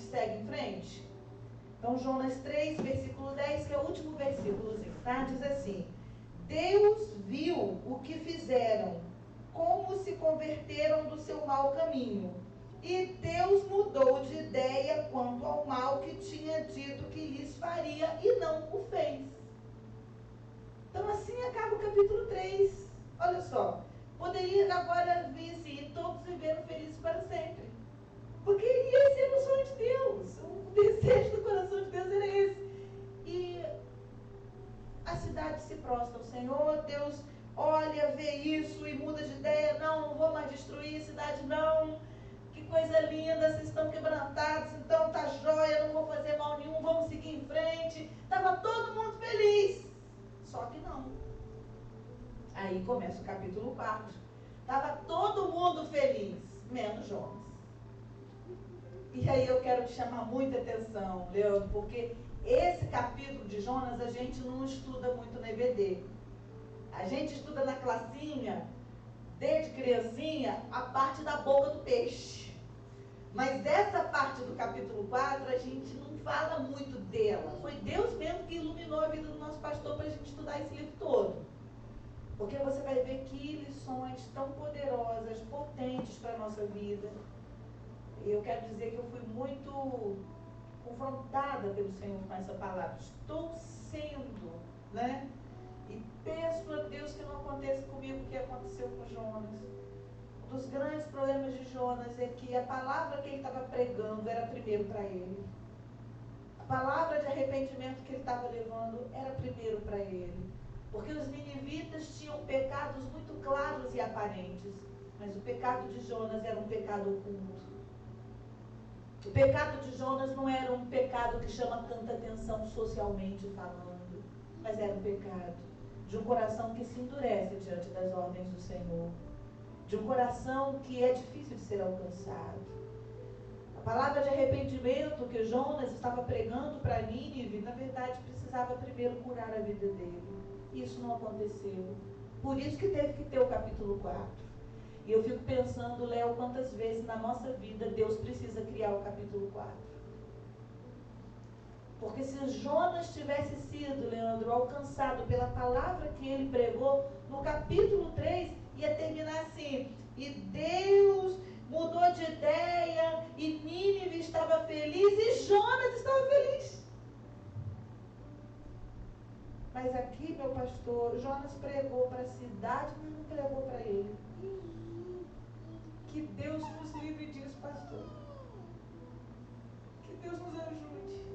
gente segue em frente? Então, Jonas 3, versículo 10, que é o último versículozinho, tá? Diz assim: Deus viu o que fizeram, como se converteram do seu mau caminho. E Deus mudou de ideia quanto ao mal que tinha dito que lhes faria e não o fez. Então, assim acaba o capítulo 3. Olha só, poderia agora vir assim, e todos viveram felizes para sempre. Porque esse era o sonho de Deus. O desejo do coração de Deus era esse. E a cidade se prostra ao Senhor, Deus olha, vê isso e muda de ideia. Não vou mais destruir a cidade, não. Que coisa linda, vocês estão quebrantados, então tá jóia, não vou fazer mal nenhum, vamos seguir em frente. Estava todo mundo feliz. Só que não. Aí começa o capítulo 4. Estava todo mundo feliz, menos Jonas. E aí eu quero te chamar muita atenção, Leandro, porque esse capítulo de Jonas a gente não estuda muito na EBD. A gente estuda na classinha, desde criancinha, a parte da boca do peixe. Mas essa parte do capítulo 4 a gente não fala muito dela. Foi Deus mesmo que iluminou a vida do nosso pastor para a gente estudar esse livro todo. Porque você vai ver que lições tão poderosas, potentes para a nossa vida. Eu quero dizer que eu fui muito confrontada pelo Senhor com essa palavra. Estou sendo, né? E peço a Deus que não aconteça comigo o que aconteceu com Jonas. Um dos grandes problemas de Jonas é que a palavra que ele estava pregando era primeiro para ele. A palavra de arrependimento que ele estava levando era primeiro para ele. Porque os ninivitas tinham pecados muito claros e aparentes. Mas o pecado de Jonas era um pecado oculto. O pecado de Jonas não era um pecado que chama tanta atenção socialmente falando, mas era um pecado de um coração que se endurece diante das ordens do Senhor, de um coração que é difícil de ser alcançado. A palavra de arrependimento que Jonas estava pregando para Nínive, na verdade, precisava primeiro curar a vida dele. Isso não aconteceu. Por isso que teve que ter o capítulo 4. E eu fico pensando, Léo, quantas vezes na nossa vida Deus precisa criar o capítulo 4. Porque se Jonas tivesse sido, Leandro, alcançado pela palavra que ele pregou, no capítulo 3 ia terminar assim: e Deus mudou de ideia, e Nínive estava feliz, e Jonas estava feliz. Mas aqui, meu pastor, Jonas pregou para a cidade, mas não pregou para ele. Que Deus nos livre disso, pastor. Que Deus nos ajude.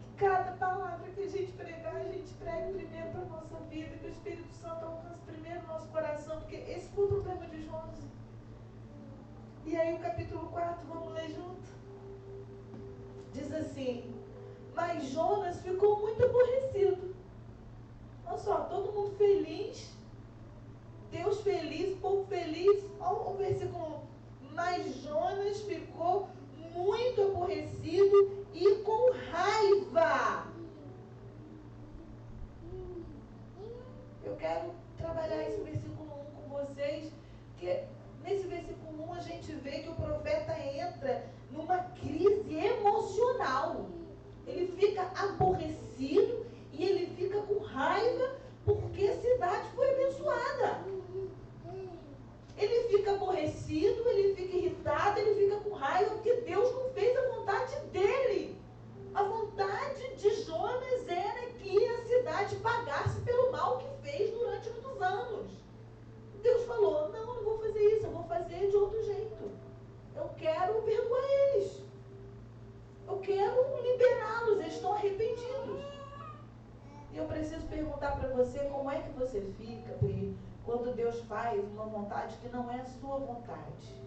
Que cada palavra que a gente pregar, a gente pregue primeiro para a nossa vida, que o Espírito Santo alcance primeiro o nosso coração, porque esse foi o problema de Jonas. E aí o capítulo 4, vamos ler junto. Diz assim: mas Jonas ficou muito aborrecido. Olha só, todo mundo feliz, Deus feliz, povo feliz. Olha o versículo 1. Mas Jonas ficou muito aborrecido e com raiva. Eu quero trabalhar esse versículo 1 com vocês, que nesse versículo 1 a gente vê que o profeta entra numa crise emocional. Ele fica aborrecido e ele fica com raiva porque a cidade foi abençoada. Ele fica aborrecido, ele fica irritado, ele fica com raiva porque Deus não fez a vontade dele. A vontade de Jonas era que a cidade pagasse pelo mal que fez durante muitos anos. Deus falou: não vou fazer isso, eu vou fazer de outro jeito. Eu quero perdoar eles. Eu quero liberá-los, eles estão arrependidos. E eu preciso perguntar para você, como é que você fica quando Deus faz uma vontade que não é a sua vontade?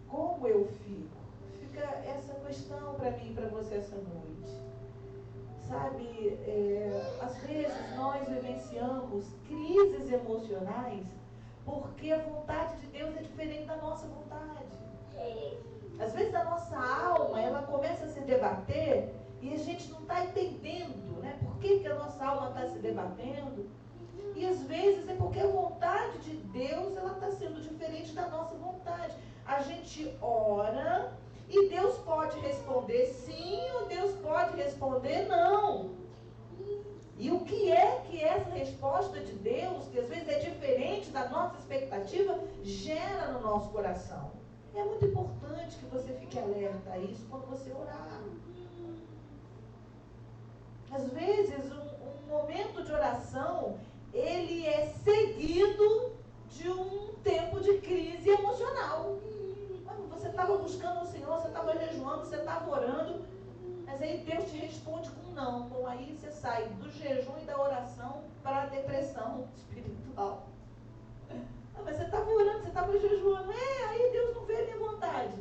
Como eu fico? Fica essa questão para mim e para você essa noite. Sabe, às vezes nós vivenciamos crises emocionais porque a vontade de Deus é diferente da nossa vontade. Às vezes a nossa alma, ela começa a se debater e a gente não está entendendo, né? Por que a nossa alma está se debatendo? E às vezes é porque a vontade de Deus, ela está sendo diferente da nossa vontade. A gente ora e responder sim ou Deus pode responder não. E o que é que essa resposta de Deus, que às vezes é diferente da nossa expectativa, gera no nosso coração? É muito importante que você fique alerta a isso quando você orar. Às vezes, um momento de oração, ele é seguido de um tempo de crise emocional. Você estava buscando o Senhor, você estava jejuando, você estava orando, mas aí Deus te responde com um não. Bom, aí você sai do jejum e da oração para a depressão espiritual. Mas você estava orando, você estava jejuando, aí Deus não vê a minha vontade.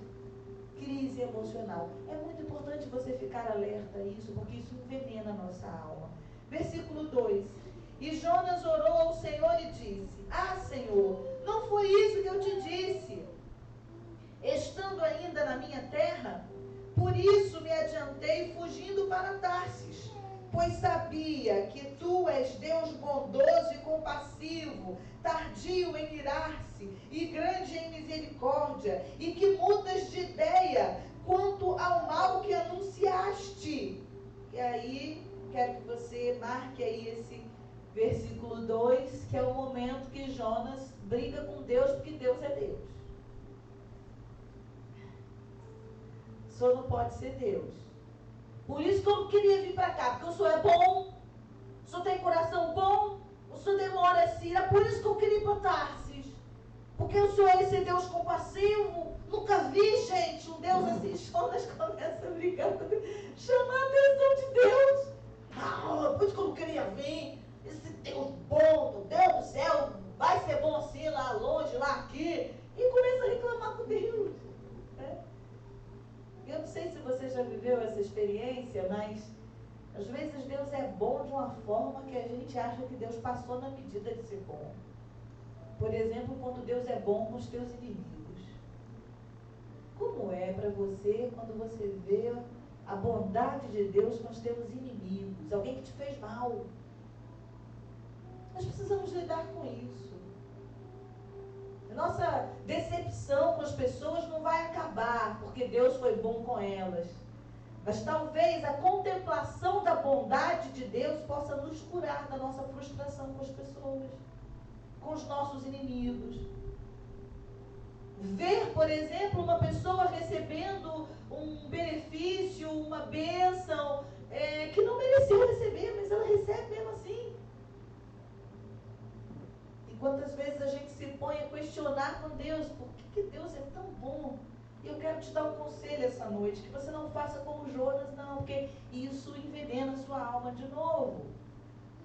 Crise emocional. É muito importante você ficar alerta a isso, porque isso envenena a nossa alma. Versículo 2. E Jonas orou ao Senhor e disse: Senhor, não foi isso que eu te disse, estando ainda na minha terra? Por isso me adiantei fugindo para Tarsis, pois sabia que tu és Deus bondoso e compassivo, tardio em irar-se e grande em misericórdia, e que mudas de ideia quanto ao mal que anunciaste. E aí, quero que você marque aí esse versículo 2, que é o momento que Jonas briga com Deus, porque Deus é Deus. O Senhor não pode ser Deus. Por isso que eu não queria vir para cá, porque o Senhor é bom, o Senhor tem coração bom, o Senhor demora assim. Era por isso que eu queria ir para Tarsis, porque o Senhor é esse Deus compassivo. Nunca vi, gente, um Deus assim. Jonas começa a brigar com Deus, chamar a atenção de Deus. Por isso que eu não queria vir. Esse Deus bom, meu Deus do céu, vai ser bom assim, lá longe, lá aqui. E começa a reclamar com Deus. Eu não sei se você já viveu essa experiência, mas às vezes Deus é bom de uma forma que a gente acha que Deus passou na medida de ser bom. Por exemplo, quando Deus é bom com os teus inimigos. Como é para você quando você vê a bondade de Deus com os teus inimigos? Alguém que te fez mal. Nós precisamos lidar com isso. Nossa decepção com as pessoas não vai acabar porque Deus foi bom com elas. Mas talvez a contemplação da bondade de Deus possa nos curar da nossa frustração com as pessoas, com os nossos inimigos. Ver, por exemplo, uma pessoa recebendo um benefício, uma bênção, que não mereceu receber, mas ela recebe mesmo assim. Quantas vezes a gente se põe a questionar com Deus, por que Deus é tão bom? E eu quero te dar um conselho essa noite, que você não faça como Jonas, não, porque isso envenena a sua alma de novo.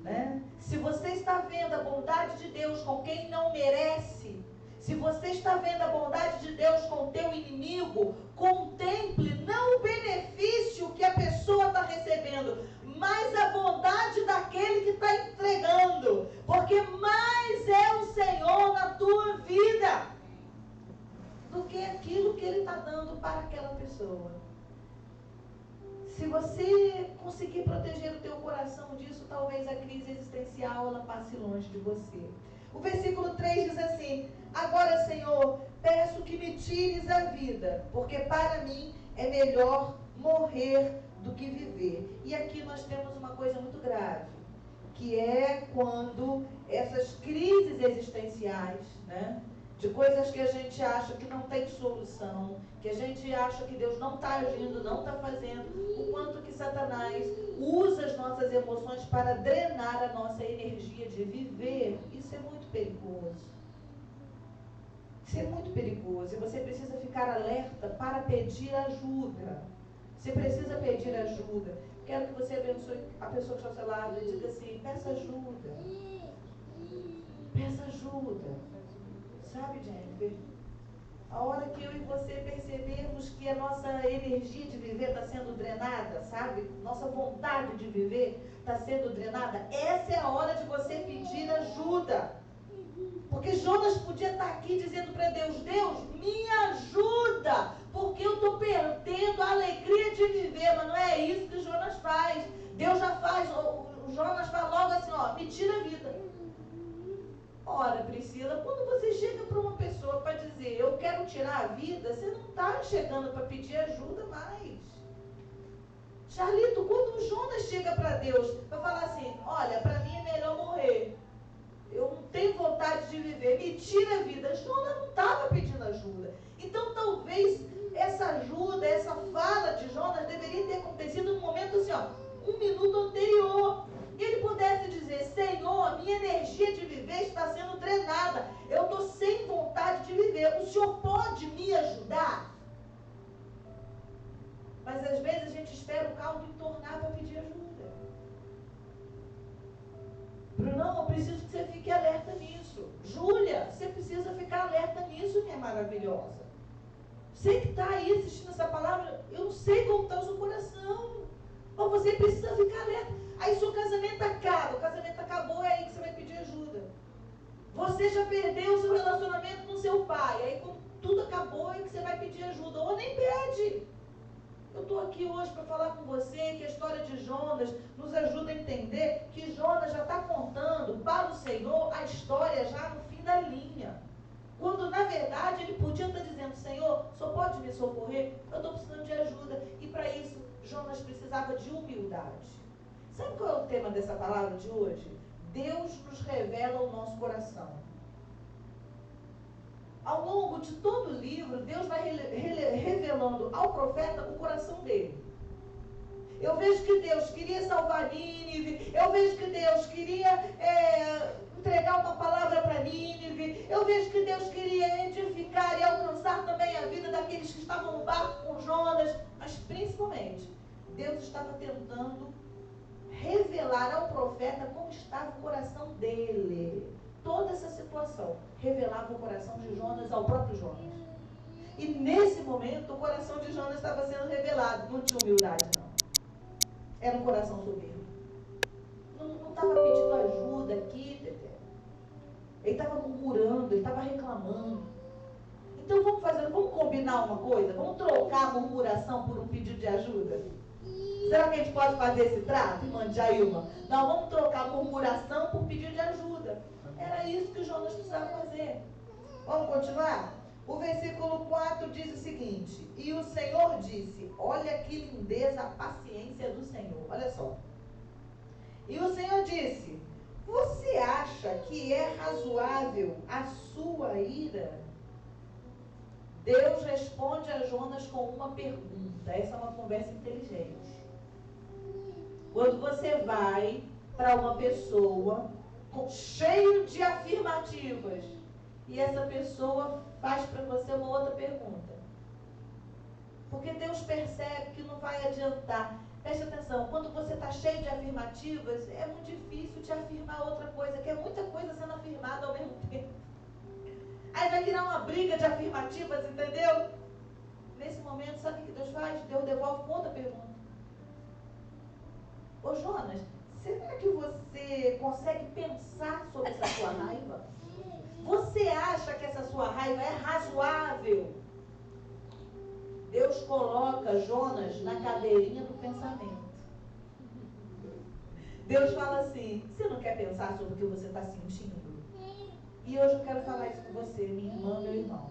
Né? Se você está vendo a bondade de Deus com quem não merece, se você está vendo a bondade de Deus com o teu inimigo, contemple não o benefício que a pessoa está recebendo, mas a bondade daquele que está entregando, porque mais é o Senhor na tua vida do que aquilo que Ele está dando para aquela pessoa. Se você conseguir proteger o teu coração disso, talvez a crise existencial ela passe longe de você. O versículo 3 diz assim: agora, Senhor, peço que me tires a vida, porque para mim é melhor morrer do que viver. E aqui nós temos uma coisa muito grave, que é quando essas crises existenciais, né, de coisas que a gente acha que não tem solução, que a gente acha que Deus não está agindo, não está fazendo, o quanto que Satanás usa as nossas emoções para drenar a nossa energia de viver. Isso é muito perigoso. Isso é muito perigoso. E você precisa ficar alerta para pedir ajuda. Você precisa pedir ajuda. Quero que você abençoe a pessoa que está ao seu lado e diga assim: peça ajuda. Peça ajuda. Sabe, Jennifer? A hora que eu e você percebemos que a nossa energia de viver está sendo drenada, sabe? Nossa vontade de viver está sendo drenada. Essa é a hora de você pedir ajuda. Porque Jonas podia estar aqui dizendo para Deus: Deus, me ajuda, porque eu estou perdendo a alegria de viver. Mas não é isso que Jonas faz. Deus já faz. O Jonas fala logo assim: me tira a vida. Ora, Priscila, quando você chega para uma pessoa para dizer eu quero tirar a vida, você não está chegando para pedir ajuda mais. Charlito, quando o Jonas chega para Deus para falar assim, olha, para mim é melhor morrer, eu não tenho vontade de viver, me tira a vida. Jonas não estava pedindo ajuda. Então talvez essa ajuda, essa fala de Jonas deveria ter acontecido no momento assim, ó, um minuto anterior. E ele pudesse dizer, Senhor, a minha energia de viver está sendo drenada, eu estou sem vontade de viver, o Senhor pode me ajudar? Mas às vezes a gente espera o caldo entornar para pedir ajuda. Brunão, eu preciso que você fique alerta nisso. Júlia, você precisa ficar alerta nisso, minha maravilhosa. Você que está aí assistindo essa palavra, eu não sei como está o seu coração, mas você precisa ficar alerta. Aí seu casamento acaba, o casamento acabou, é aí que você vai pedir ajuda. Você já perdeu o seu relacionamento com seu pai, aí quando tudo acabou é que você vai pedir ajuda, ou nem pede. Eu estou aqui hoje para falar com você que a história de Jonas nos ajuda a entender que Jonas já está contando para o Senhor a história já no fim da linha. Quando na verdade ele podia estar dizendo, Senhor, só pode me socorrer? Eu estou precisando de ajuda. E para isso Jonas precisava de humildade. Sabe qual é o tema dessa palavra de hoje? Deus nos revela o nosso coração. Ao longo de todo o livro, Deus vai revelando ao profeta o coração dele. Eu vejo que Deus queria salvar Nínive, eu vejo que Deus queria entregar uma palavra para Nínive, eu vejo que Deus queria edificar e alcançar também a vida daqueles que estavam no barco com Jonas, mas principalmente, Deus estava tentando revelar ao profeta como estava o coração dele. Toda essa situação revelava o coração de Jonas ao próprio Jonas. E nesse momento, o coração de Jonas estava sendo revelado. Não tinha humildade, não. Era um coração soberbo. Não estava pedindo ajuda aqui, Tete. Ele estava murmurando, ele estava reclamando. Então vamos combinar uma coisa? Vamos trocar a murmuração por um pedido de ajuda? Será que a gente pode fazer esse trato, irmã Jailma? Não, vamos trocar a murmuração por pedido de ajuda. Era isso que Jonas precisava fazer. Vamos continuar? O versículo 4 diz o seguinte: e o Senhor disse, olha que lindeza a paciência do Senhor. Olha só. E o Senhor disse, você acha que é razoável a sua ira? Deus responde a Jonas com uma pergunta. Essa é uma conversa inteligente. Quando você vai para uma pessoa cheio de afirmativas e essa pessoa faz para você uma outra pergunta, porque Deus percebe que não vai adiantar. Preste atenção, quando você está cheio de afirmativas, é muito difícil te afirmar outra coisa, que é muita coisa sendo afirmada ao mesmo tempo. Aí vai virar uma briga de afirmativas, entendeu? Nesse momento, sabe o que Deus faz? Deus devolve com outra pergunta. Ô Jonas, será que você consegue pensar sobre essa sua raiva? Você acha que essa sua raiva é razoável? Deus coloca Jonas na cadeirinha do pensamento. Deus fala assim, você não quer pensar sobre o que você está sentindo? E hoje eu quero falar isso com você, minha irmã, meu irmão.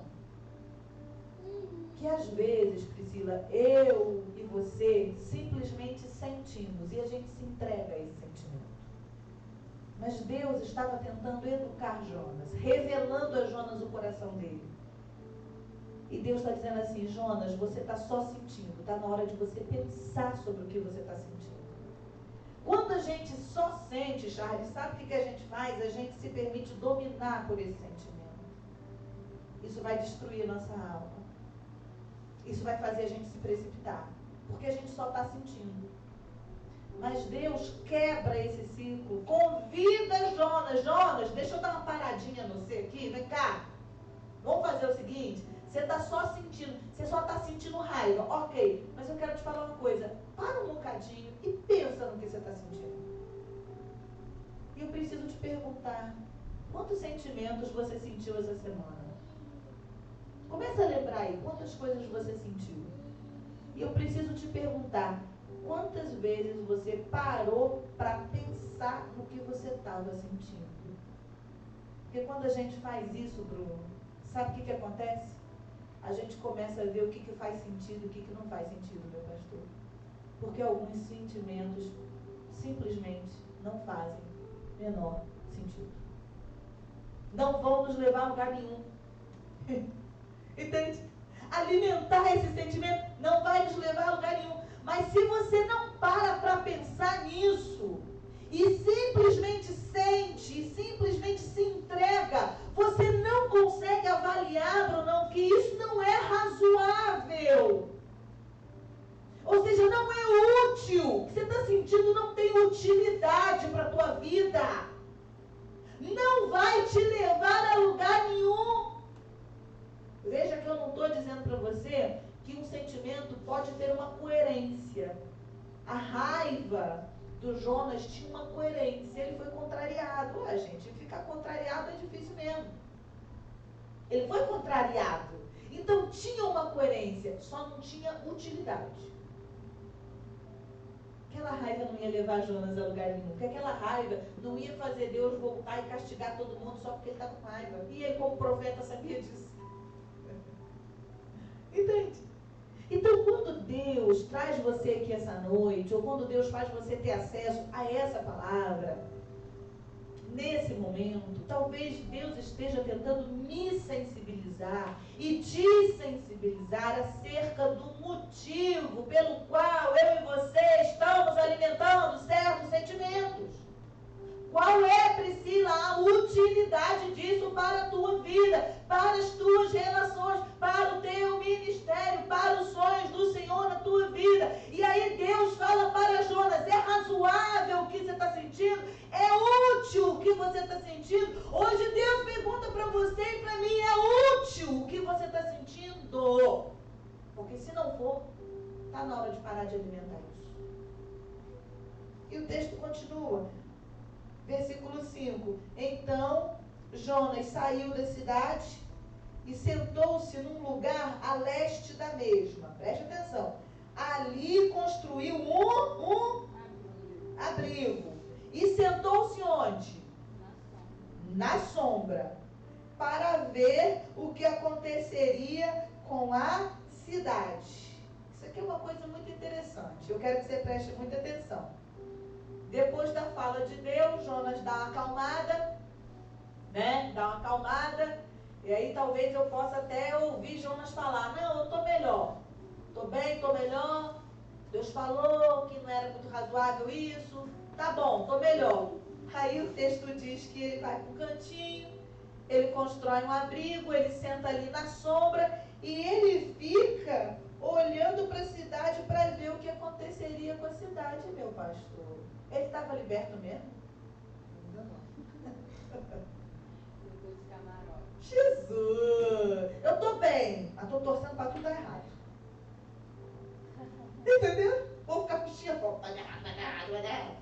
Que às vezes, Priscila, eu e você simplesmente sentimos e a gente se entrega a esse sentimento. Mas Deus estava tentando educar Jonas, revelando a Jonas o coração dele. E Deus está dizendo assim, Jonas, você está só sentindo, está na hora de você pensar sobre o que você está sentindo. Quando a gente só sente, Charles, sabe o que a gente faz? A gente se permite dominar por esse sentimento. Isso vai destruir nossa alma. Isso vai fazer a gente se precipitar, porque a gente só está sentindo. Mas Deus quebra esse ciclo, convida Jonas. Jonas, deixa eu dar uma paradinha no você aqui, vem cá. Vamos fazer o seguinte, você está só sentindo, você só está sentindo raiva, ok, mas eu quero te falar uma coisa, para um bocadinho e pensa no que você está sentindo. E eu preciso te perguntar, quantos sentimentos você sentiu essa semana? Começa a lembrar aí, quantas coisas você sentiu. E eu preciso te perguntar, quantas vezes você parou para pensar no que você estava sentindo? Porque quando a gente faz isso, Bruno, sabe o que acontece? A gente começa a ver o que faz sentido e o que não faz sentido, meu pastor. Porque alguns sentimentos simplesmente não fazem menor sentido. Não vão nos levar a lugar nenhum. Entende? Alimentar esse sentimento não vai nos levar a lugar nenhum. Mas se você não para pensar nisso, e simplesmente sente, e simplesmente se entrega, você não consegue avaliar, Brunão, que isso não é razoável. Ou seja, não é útil. O que você está sentindo não tem utilidade para a tua vida. Não vai te levar a lugar nenhum. Veja que eu não estou dizendo para você que um sentimento pode ter uma coerência. A raiva do Jonas tinha uma coerência. Ele foi contrariado. Gente, ficar contrariado é difícil mesmo. Ele foi contrariado. Então tinha uma coerência, só não tinha utilidade. Aquela raiva não ia levar Jonas a lugar nenhum. Porque aquela raiva não ia fazer Deus voltar e castigar todo mundo só porque ele estava com raiva. E ele, como profeta, sabia disso. Entende? Então, quando Deus traz você aqui essa noite, ou quando Deus faz você ter acesso a essa palavra, nesse momento, talvez Deus esteja tentando me sensibilizar e te sensibilizar acerca do motivo pelo qual eu e você estamos alimentando certos sentimentos. Qual é, Priscila, a utilidade disso para a tua vida, para as tuas relações, para o teu ministério, para os sonhos do Senhor na tua vida? E aí Deus fala para Jonas: é razoável o que você está sentindo? É útil o que você está sentindo? Hoje Deus pergunta para você e para mim: é útil o que você está sentindo? Porque se não for, está na hora de parar de alimentar isso. E o texto continua. Versículo 5. Então Jonas saiu da cidade e sentou-se num lugar a leste da mesma. Preste atenção. Ali construiu um abrigo. E sentou-se onde? Na sombra. Para ver o que aconteceria com a cidade. Isso aqui é uma coisa muito interessante. Eu quero que você preste muita atenção. Depois da fala de Deus, Jonas dá uma acalmada, né? Dá uma acalmada. E aí talvez eu possa até ouvir Jonas falar: não, eu estou melhor. Estou bem, estou melhor. Deus falou que não era muito razoável isso. Tá bom, estou melhor. Aí o texto diz que ele vai para um cantinho, ele constrói um abrigo, ele senta ali na sombra e ele fica olhando para a cidade para ver o que aconteceria com a cidade, meu pastor. Ele estava liberto mesmo? Ainda não. Jesus! Eu estou bem, mas estou torcendo para tudo dar errado. Entendeu? Vou ficar puxando, vai dar errado.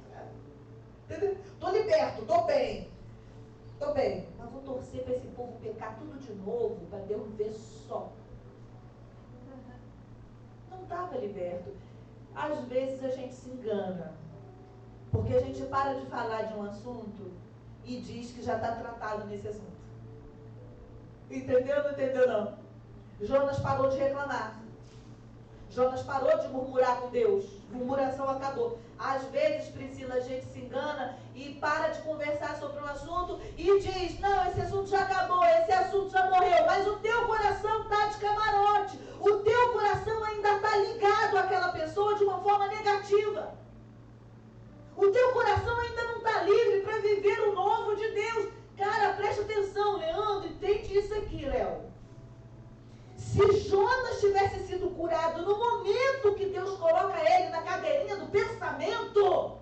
Entendeu? Estou liberto, estou bem. Estou bem, mas vou torcer para esse povo pecar tudo de novo, para Deus ver só. Não estava liberto. Às vezes a gente se engana. Porque a gente para de falar de um assunto e diz que já está tratado nesse assunto. Entendeu? Não entendeu não? Jonas parou de reclamar. Jonas parou de murmurar com Deus. Murmuração acabou. Às vezes, Priscila, a gente se engana e para de conversar sobre um assunto e diz: não, esse assunto já acabou, esse assunto já morreu. Mas o teu coração está de camarote. O teu coração ainda está ligado àquela pessoa de uma forma negativa. O teu coração ainda não está livre para viver o novo de Deus. Cara, preste atenção, Leandro, entende isso aqui, Léo. Se Jonas tivesse sido curado no momento que Deus coloca ele na cadeirinha do pensamento,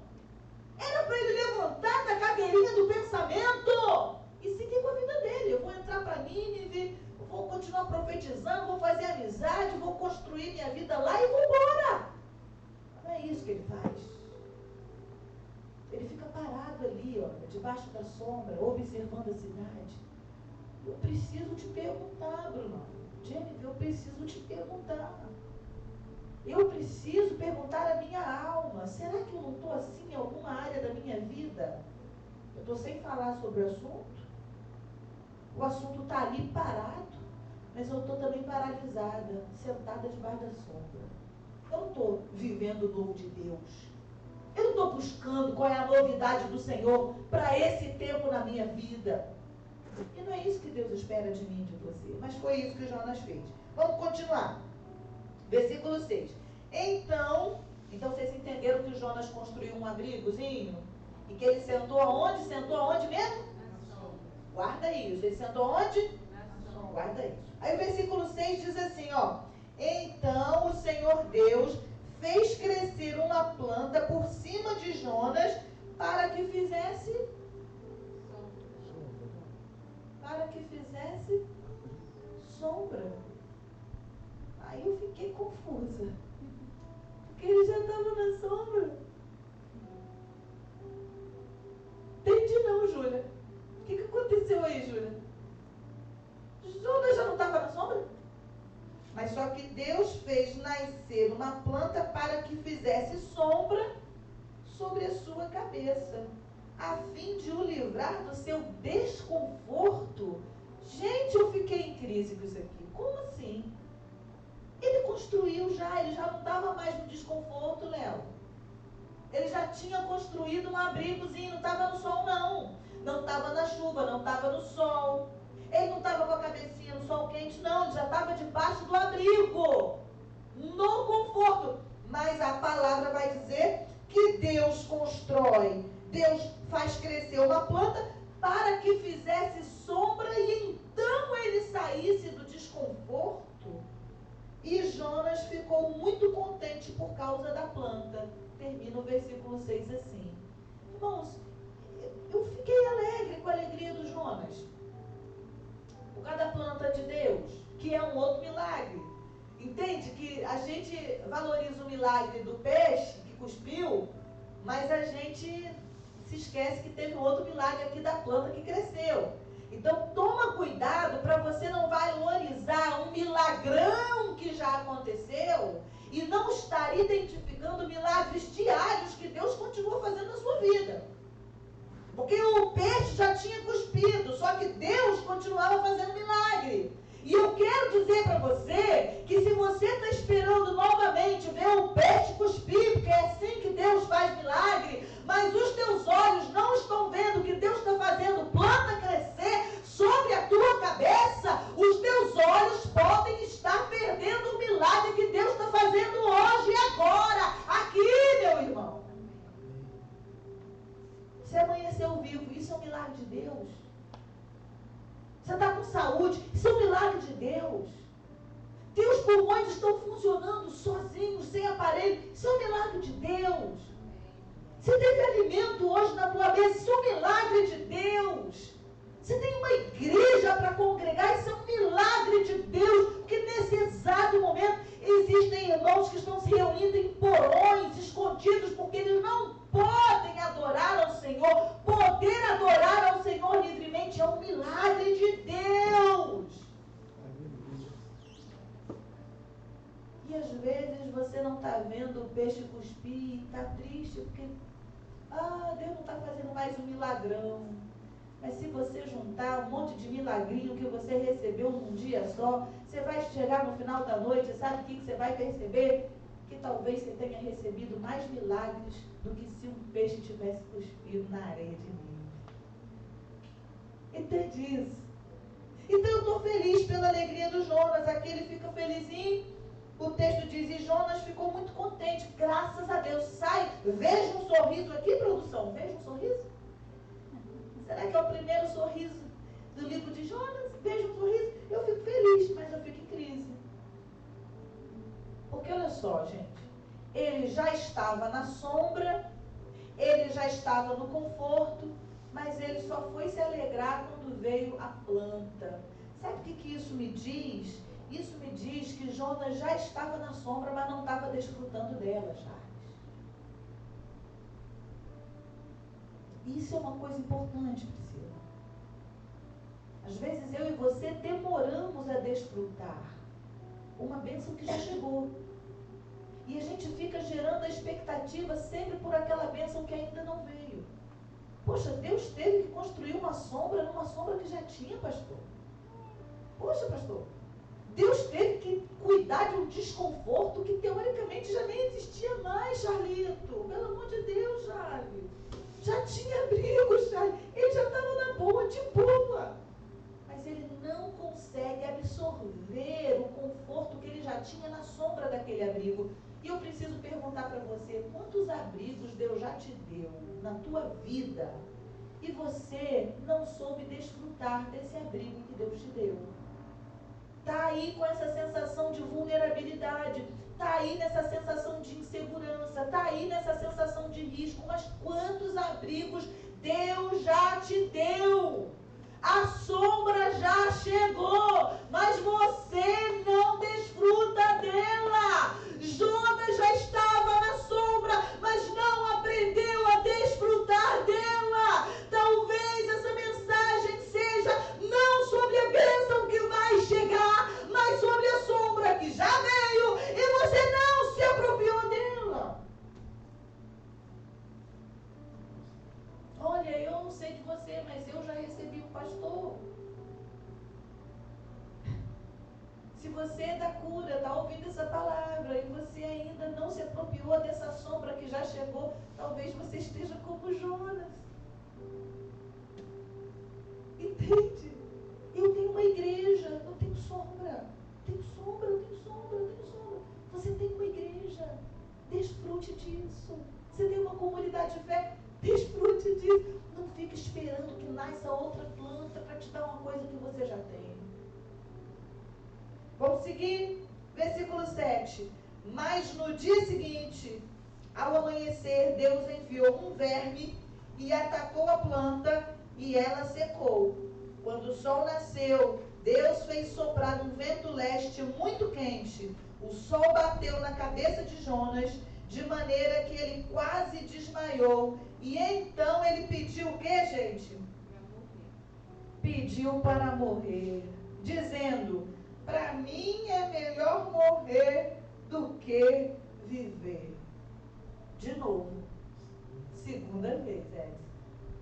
era para ele levantar da cadeirinha do pensamento e seguir com a vida dele. Eu vou entrar para Nínive, vou continuar profetizando, vou fazer amizade, vou construir minha vida lá e vou embora. Não é isso que ele faz. Ele fica parado ali, ó, debaixo da sombra, observando a cidade. Eu preciso te perguntar, Bruno. Jennifer, eu preciso te perguntar. Eu preciso perguntar a minha alma. Será que eu não estou assim em alguma área da minha vida? Eu estou sem falar sobre o assunto. O assunto está ali parado, mas eu estou também paralisada, sentada debaixo da sombra. Eu não estou vivendo vivendo o novo de Deus. Eu não estou buscando qual é a novidade do Senhor para esse tempo na minha vida. E não é isso que Deus espera de mim e de você. Mas foi isso que Jonas fez. Vamos continuar. Versículo 6. Então vocês entenderam que o Jonas construiu um abrigozinho? E que ele sentou aonde? Sentou aonde mesmo? Na sombra. Guarda isso. Ele sentou aonde? Na sombra. Guarda isso. Aí o versículo 6 diz assim, ó. Então o Senhor Deus fez crescer uma planta por cima de Jonas para que fizesse sombra. Aí eu fiquei confusa. Porque ele já estava na sombra. Entendi não, Júlia. O que aconteceu aí, Júlia? Jonas já não estava na sombra? Mas só que Deus fez nascer uma planta para que fizesse sombra sobre a sua cabeça, a fim de o livrar do seu desconforto. Gente, eu fiquei em crise com isso aqui. Como assim? Ele construiu ele já não estava mais no desconforto, Léo. Ele já tinha construído um abrigozinho, não estava no sol não. Não estava na chuva, não estava no sol. Ele não estava com a cabecinha no sol quente, não. Ele já estava debaixo do abrigo, no conforto. Mas a palavra vai dizer que Deus Deus faz crescer uma planta para que fizesse sombra e então ele saísse do desconforto. E Jonas ficou muito contente por causa da planta. Termina o versículo 6 assim. Irmãos, eu fiquei alegre com a alegria do Jonas. Por causa da planta de Deus, que é um outro milagre. Entende que a gente valoriza o milagre do peixe que cuspiu, mas a gente se esquece que teve um outro milagre aqui da planta que cresceu. Então toma cuidado para você não valorizar um milagrão que já aconteceu e não estar identificando milagres diários que Deus continua fazendo na sua vida. Porque o peixe já tinha cuspido, só que Deus continuava fazendo milagre. E eu quero dizer para você que se você está esperando novamente ver o peixe cuspir, porque é assim que Deus faz milagre, mas os teus olhos não estão vendo que Deus está fazendo planta crescer sobre a tua cabeça, os teus olhos podem estar perdendo o milagre que Deus está fazendo hoje e agora, aqui, meu irmão. Você amanheceu vivo, isso é um milagre de Deus. Você está com saúde, isso é um milagre de Deus. Teus pulmões estão funcionando sozinhos, sem aparelho, isso é um milagre de Deus. Você teve alimento hoje na tua mesa, isso é um milagre de Deus. Você tem uma igreja para congregar, isso é um milagre de Deus, porque nesse exato momento existem irmãos que estão se reunindo em porões, escondidos, porque eles não podem adorar ao Senhor. Poder adorar ao Senhor livremente é um milagre de Deus. E às vezes você não está vendo o peixe cuspir e está triste, porque Deus não está fazendo mais um milagrão. Mas se você juntar um monte de milagrinho que você recebeu num dia só, você vai chegar no final da noite, sabe o que você vai perceber? Que talvez você tenha recebido mais milagres do que se um peixe tivesse cuspido na areia de Nínive. Entende isso? Então eu estou feliz pela alegria do Jonas. Aqui ele fica felizinho. O texto diz, e Jonas ficou muito contente, graças a Deus. Veja um sorriso aqui, produção, veja um sorriso. Será que é o primeiro sorriso do livro de Jonas? Veja um sorriso. Eu fico feliz, mas eu fico em crise. Porque olha só, gente, ele já estava na sombra, ele já estava no conforto, mas ele só foi se alegrar quando veio a planta. Sabe o que isso me diz? Isso me diz que Jonas já estava na sombra, mas não estava desfrutando dela, Charles. Isso é uma coisa importante, Priscila. Às vezes eu e você demoramos a desfrutar uma bênção que já chegou. E a gente fica gerando a expectativa sempre por aquela bênção que ainda não veio. Poxa, Deus teve que construir uma sombra numa sombra que já tinha, pastor. Poxa, pastor, Deus teve que cuidar de um desconforto que teoricamente já nem existia mais. tinha na sombra daquele abrigo. E eu preciso perguntar para você, quantos abrigos Deus já te deu na tua vida e você não soube desfrutar desse abrigo que Deus te deu? Está aí com essa sensação de vulnerabilidade, está aí nessa sensação de insegurança, está aí nessa sensação de risco, mas quantos abrigos Deus já te deu? A sombra já chegou, mas você não desfruta dela. Jonas já estava na sombra, mas não aprendeu a desfrutar dela. Talvez essa mensagem seja não sobre a bênção que vai chegar, mas sobre a sombra que já veio e você não se apropriou dela. Olha, eu não sei de você, mas eu já recebi um pastor. Se você é da cura, está ouvindo essa palavra e você ainda não se apropriou dessa sombra que já chegou, talvez você esteja como Jonas. Entende? Eu tenho uma igreja, eu tenho sombra. Tenho sombra, eu tenho sombra, eu tenho sombra. Você tem uma igreja, desfrute disso. Você tem uma comunidade de fé, desfrute disso. Não fique esperando que nasça outra planta para te dar uma coisa que você já tem. Vamos seguir? Versículo 7. Mas no dia seguinte, ao amanhecer, Deus enviou um verme e atacou a planta e ela secou. Quando o sol nasceu, Deus fez soprar um vento leste muito quente. O sol bateu na cabeça de Jonas, de maneira que ele quase desmaiou. E então ele pediu o quê, gente? Pediu para morrer, dizendo: para mim é melhor morrer do que viver. De novo, segunda vez,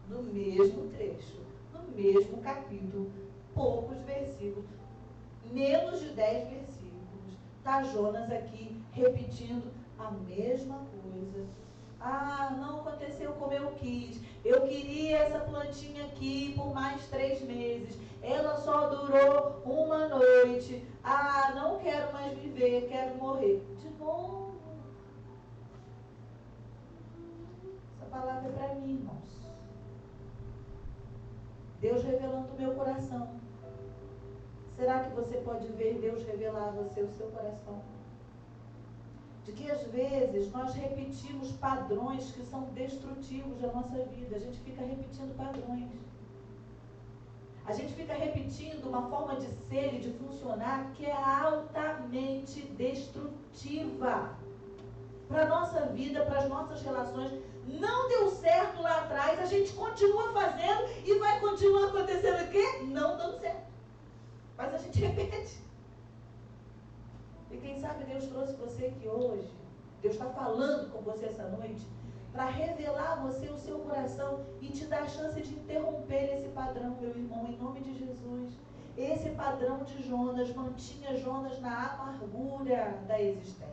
no mesmo trecho, no mesmo capítulo, poucos versículos, menos de 10 versículos. Está Jonas aqui repetindo a mesma coisa. Ah, não aconteceu como eu quis. Eu queria essa plantinha aqui por mais 3 meses. Ela só durou uma noite. Ah, não quero mais viver, quero morrer. De novo. Essa palavra é para mim, irmãos. Deus revelando o meu coração. Será que você pode ver Deus revelar a você o seu coração? De que às vezes nós repetimos padrões que são destrutivos da nossa vida. A gente fica repetindo padrões. A gente fica repetindo uma forma de ser e de funcionar que é altamente destrutiva para a nossa vida, para as nossas relações. Não deu certo lá atrás, a gente continua fazendo e vai continuar acontecendo o quê? Não dando certo. Mas a gente repete. E quem sabe Deus trouxe você aqui hoje, Deus está falando com você essa noite, para revelar a você o seu coração e te dar a chance de interromper esse padrão, meu irmão, em nome de Jesus. Esse padrão de Jonas mantinha Jonas na amargura da existência.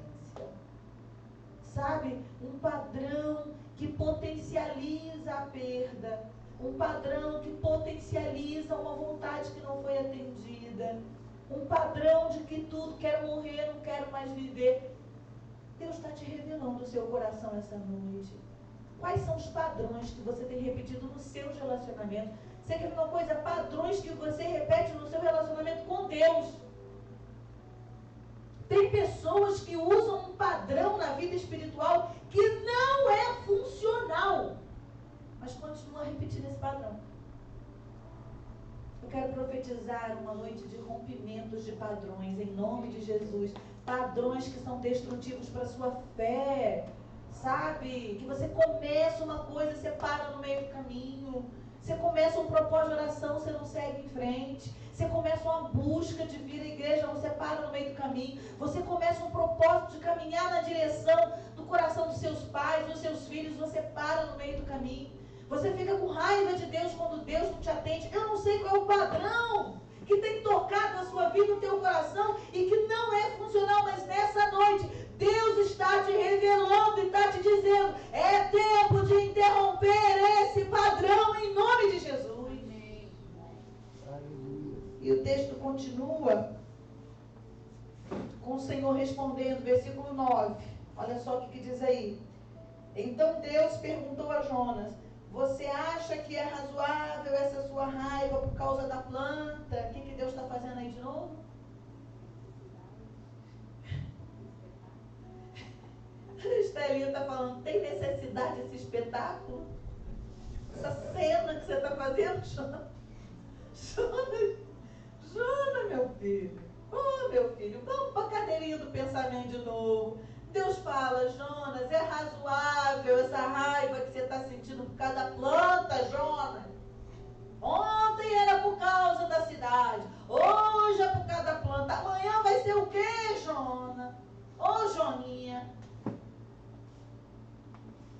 Sabe? Um padrão que potencializa a perda, um padrão que potencializa uma vontade que não foi atendida, um padrão de que tudo, quero morrer, não quero mais viver. Deus está te revelando o seu coração essa noite. Quais são os padrões que você tem repetido nos seus relacionamentos? Você quer ver uma coisa? Padrões que você repete no seu relacionamento com Deus. Tem pessoas que usam um padrão na vida espiritual que não é funcional, mas continua repetindo esse padrão. Eu quero profetizar uma noite de rompimentos de padrões, em nome de Jesus. Padrões que são destrutivos para a sua fé. Sabe? Que você começa uma coisa, você para no meio do caminho. Você começa um propósito de oração, você não segue em frente. Você começa uma busca de vir à igreja, você para no meio do caminho. Você começa um propósito de caminhar na direção do coração dos seus pais, dos seus filhos, você para no meio do caminho. Você fica com raiva de Deus quando Deus não te atende. Eu não sei qual é o padrão que tem tocado na sua vida, no teu coração, e que não é funcional, mas nessa noite, Deus está te revelando e está te dizendo, é tempo de interromper esse padrão em nome de Jesus. E o texto continua com o Senhor respondendo, versículo 9. Olha só o que diz aí. Então Deus perguntou a Jonas: você acha que é razoável essa sua raiva por causa da planta? O que Deus está fazendo aí de novo? A Estelinha está falando, tem necessidade desse espetáculo? Essa cena que você está fazendo, Jonas? Jonas, meu filho. Oh, meu filho, vamos para a cadeirinha do pensamento de novo. Deus fala, Jonas, é razoável essa raiva que você está sentindo por causa da planta, Jonas? Ontem era por causa da cidade, hoje é por causa da planta, amanhã vai ser o quê, Jonas? Ô, Joninha.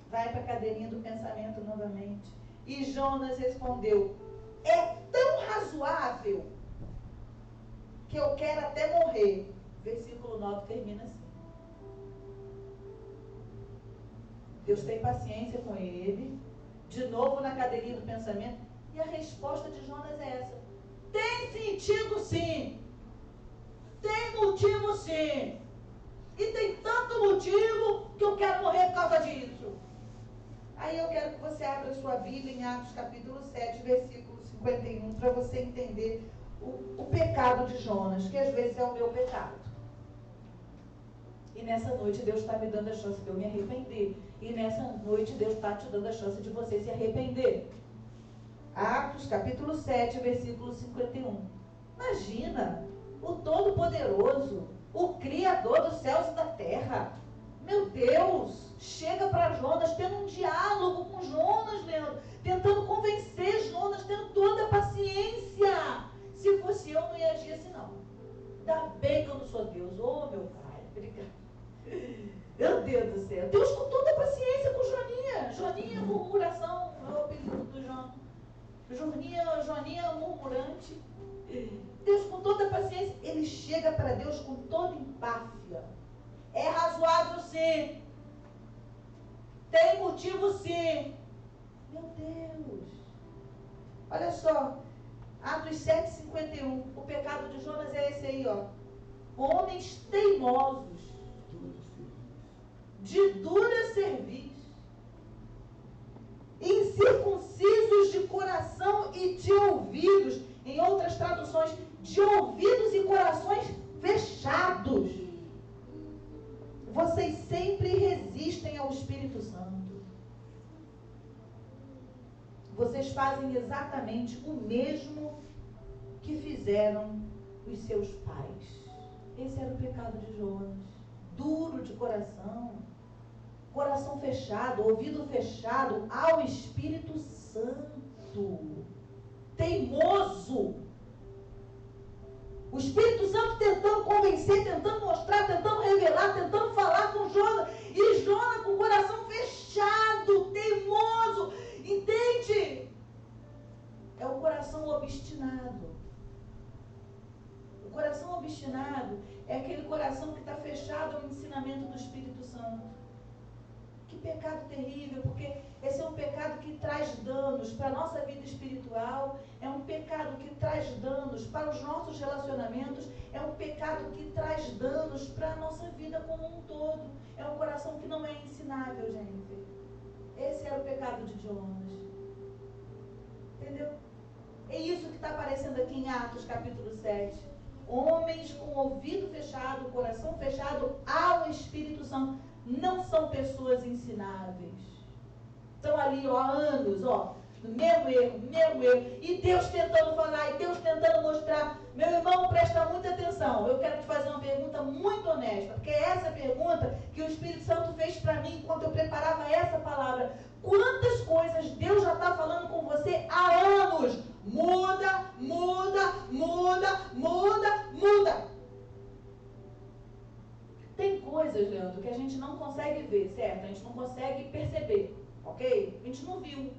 Vai para a cadeirinha do pensamento novamente. E Jonas respondeu: é tão razoável que eu quero até morrer. Versículo 9 termina assim. Deus tem paciência com ele. De novo na cadeirinha do pensamento. E a resposta de Jonas é essa: tem sentido sim. Tem motivo sim. E tem tanto motivo que eu quero morrer por causa disso. Aí eu quero que você abra sua Bíblia em Atos capítulo 7, versículo 51, para você entender o pecado de Jonas, que às vezes é o meu pecado. E nessa noite Deus está me dando a chance de eu me arrepender. E nessa noite Deus está te dando a chance de você se arrepender. Atos capítulo 7, versículo 51. Imagina, o Todo-Poderoso, o Criador dos céus e da terra, meu Deus, chega para Jonas, tendo um diálogo com Jonas, Leandro, tentando convencer Jonas, tendo toda a paciência. Se fosse eu, não ia agir assim, não. Ainda bem que eu não sou Deus. Oh, meu pai, obrigado. Meu Deus do céu. Deus com toda a paciência com Joninha. Joninha, murmuração, é o apelido do João. Joninha, murmurante. Deus com toda a paciência, ele chega para Deus com toda empáfia. É razoável sim. Tem motivo sim. Meu Deus. Olha só. Atos 7,51. O pecado de Jonas é esse aí, ó. Homens teimosos, de dura cerviz, incircuncisos de coração e de ouvidos. Em outras traduções, de ouvidos e corações fechados. Vocês sempre resistem ao Espírito Santo. Vocês fazem exatamente o mesmo que fizeram os seus pais. Esse era o pecado de Jonas. Duro de coração, coração fechado, ouvido fechado ao Espírito Santo. Teimoso. O Espírito Santo tentando convencer, tentando mostrar, tentando revelar, tentando falar com Jonas. E Jonas com o coração fechado, teimoso. Entende? É o coração obstinado. O coração obstinado é aquele coração que está fechado ao ensinamento do Espírito Santo. Que pecado terrível, porque esse é um pecado que traz danos para a nossa vida espiritual, é um pecado que traz danos para os nossos relacionamentos, é um pecado que traz danos para a nossa vida como um todo. É um coração que não é ensinável, gente. Esse era o pecado de Jonas. Entendeu? É isso que está aparecendo aqui em Atos capítulo 7. Homens com o ouvido fechado, o coração fechado ao Espírito Santo. Não são pessoas ensináveis. Estão ali, ó, há anos, ó, no mesmo erro. E Deus tentando falar, e Deus tentando mostrar. Meu irmão, presta muita atenção. Eu quero te fazer uma pergunta muito honesta, porque é essa pergunta que o Espírito Santo fez para mim enquanto eu preparava essa palavra. Quantas coisas Deus já está falando com você há anos? Muda, muda, muda, muda, muda. Tem coisas, Leandro, que a gente não consegue ver, certo? A gente não consegue perceber, ok? A gente não viu.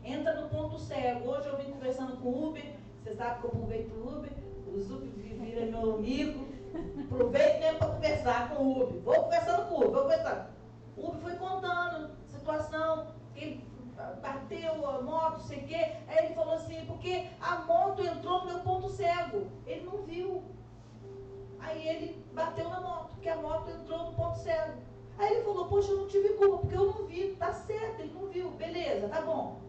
Entra no ponto cego. Hoje eu vim conversando com o Uber. Você sabe que eu aproveito o Uber. O Uber vira meu amigo. Aproveito mesmo para conversar com o Uber. Vou conversando com o Uber, vou conversando. O Uber foi contando situação, ele bateu a moto, sei o quê. Aí ele falou assim, porque a moto entrou no meu ponto cego. Ele não viu. Aí ele bateu na moto, porque a moto entrou no ponto cego. Aí ele falou, poxa, eu não tive culpa, porque eu não vi. Tá certo, ele não viu. Beleza, tá bom.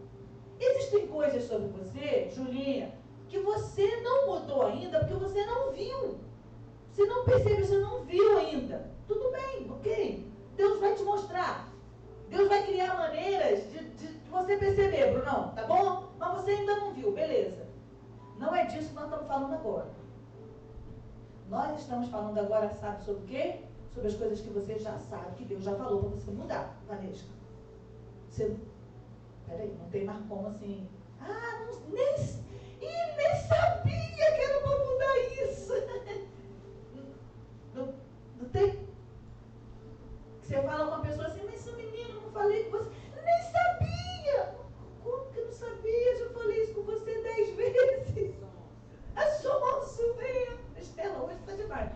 Existem coisas sobre você, Julinha, que você não mudou ainda, porque você não viu. Você não percebeu, você não viu ainda. Tudo bem, ok. Deus vai te mostrar. Deus vai criar maneiras de você perceber, Brunão, tá bom? Mas você ainda não viu, beleza. Não é disso que nós estamos falando agora. Nós estamos falando agora, sabe sobre o quê? Sobre as coisas que você já sabe, que Deus já falou para você mudar, Vanesca. Você, peraí, não tem mais como assim. Ah, nem sabia que era para mudar isso. Não tem. Você fala com uma pessoa assim, mas esse menino, não falei com você. Nem sabia. Como que não sabia? Já falei isso com você 10 vezes. É sonso mesmo. A Estela hoje está demais.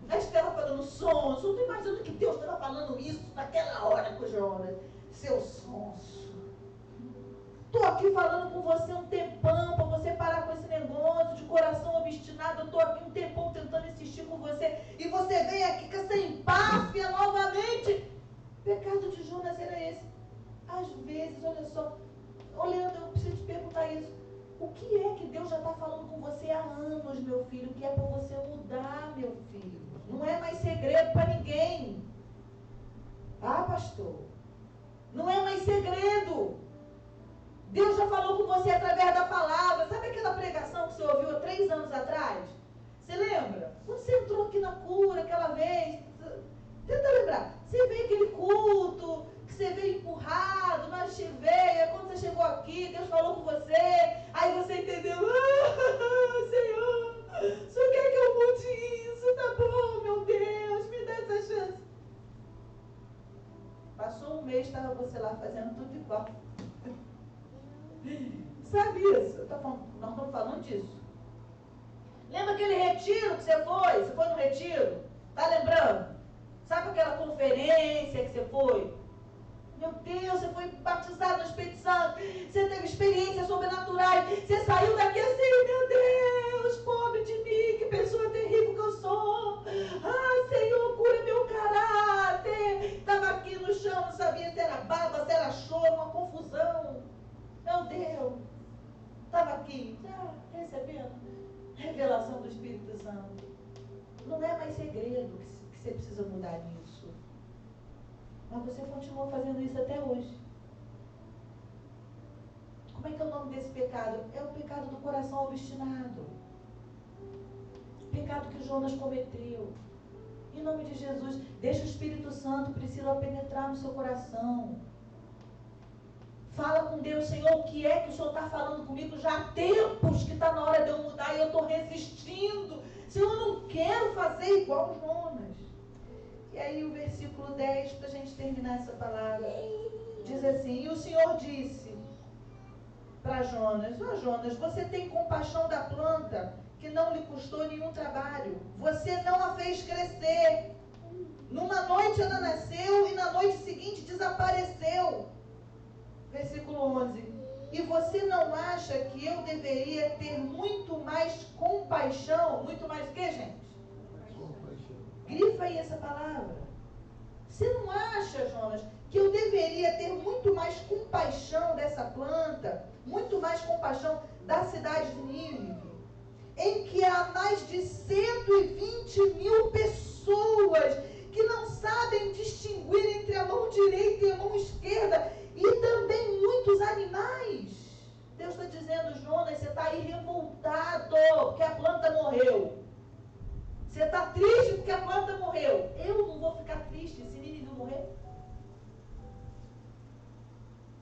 A Estela falando sonso. Eu estou imaginando que Deus estava falando isso naquela hora com o Jonas. Seu sonso. Estou aqui falando com você um tempão para você parar com esse negócio de coração obstinado. Eu estou aqui um tempão tentando insistir com você. E você vem aqui com essa empáfia novamente. O pecado de Jonas era esse. Às vezes, olha só. Leandro, eu preciso te perguntar isso. O que é que Deus já está falando com você há anos, meu filho? Que é para você mudar, meu filho. Não é mais segredo para ninguém. Ah, pastor. Não é mais segredo. Deus já falou com você através da palavra. Sabe aquela pregação que você ouviu há 3 anos atrás? Você lembra? Quando você entrou aqui na cura aquela vez, tenta lembrar. Você veio aquele culto, que você veio empurrado, nós te veio, quando você chegou aqui, Deus falou com você, aí você entendeu, Senhor, o Senhor quer que eu mude isso? Tá bom, meu Deus, me dá essa chance. Passou um mês, estava você lá fazendo tudo igual. Sabe isso? Nós estamos falando disso. Lembra aquele retiro que você foi? Você foi no retiro? Tá lembrando? Sabe aquela conferência que você foi? Meu Deus, você foi batizado no Espírito Santo. Você teve experiências sobrenaturais. Você saiu daqui assim, meu Deus, pobre de mim, que pessoa terrível que eu sou. Ah, Senhor, cura meu caráter. Estava aqui no chão, não sabia se era baba, se era choro, uma confusão. Meu Deus, estava aqui, já recebendo revelação do Espírito Santo. Não é mais segredo que você precisa mudar nisso. Mas você continua fazendo isso até hoje. Como é que é o nome desse pecado? É o pecado do coração obstinado. O pecado que Jonas cometeu. Em nome de Jesus, deixa o Espírito Santo, Priscila, penetrar no seu coração. Fala com Deus, Senhor, o que é que o Senhor está falando comigo já há tempos que está na hora de eu mudar e eu estou resistindo. Senhor, eu não quero fazer igual Jonas. E aí o versículo 10, para a gente terminar essa palavra, diz assim, e o Senhor disse para Jonas, Jonas, você tem compaixão da planta que não lhe custou nenhum trabalho. Você não a fez crescer. Numa noite ela nasceu e na noite seguinte desapareceu. Versículo 11. E você não acha que eu deveria ter muito mais compaixão? Muito mais o que, gente? Grifa aí essa palavra. Você não acha, Jonas, que eu deveria ter muito mais compaixão dessa planta? Muito mais compaixão da cidade de Nínive? Em que há mais de 120.000 pessoas que não sabem distinguir entre a mão direita e a mão esquerda, e também muitos animais. Deus está dizendo, Jonas, você está aí revoltado porque a planta morreu. Você está triste porque a planta morreu. Eu não vou ficar triste se Nínive morrer.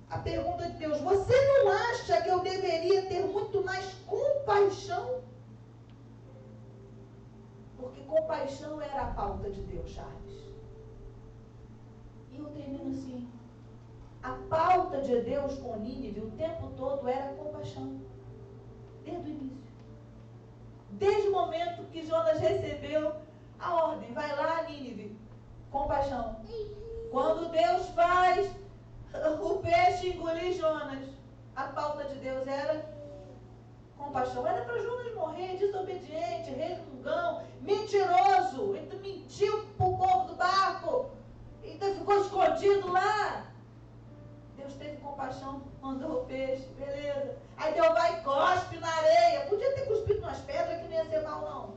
A pergunta de Deus, você não acha que eu deveria ter muito mais compaixão? Porque compaixão era a pauta de Deus, Charles. E eu termino assim. A pauta de Deus com Nínive o tempo todo era compaixão. Desde o início. Desde o momento que Jonas recebeu a ordem, vai lá, Nínive, compaixão. Quando Deus faz o peixe engolir Jonas, a pauta de Deus era compaixão. Era para Jonas morrer, desobediente, resmungando. resmungão, mentiroso, ele mentiu para o povo do barco, então ficou escondido lá. Deus teve compaixão, mandou o peixe, beleza. Aí Deus vai e cospe na areia. Podia ter cuspido nas pedras que não ia ser mal, não.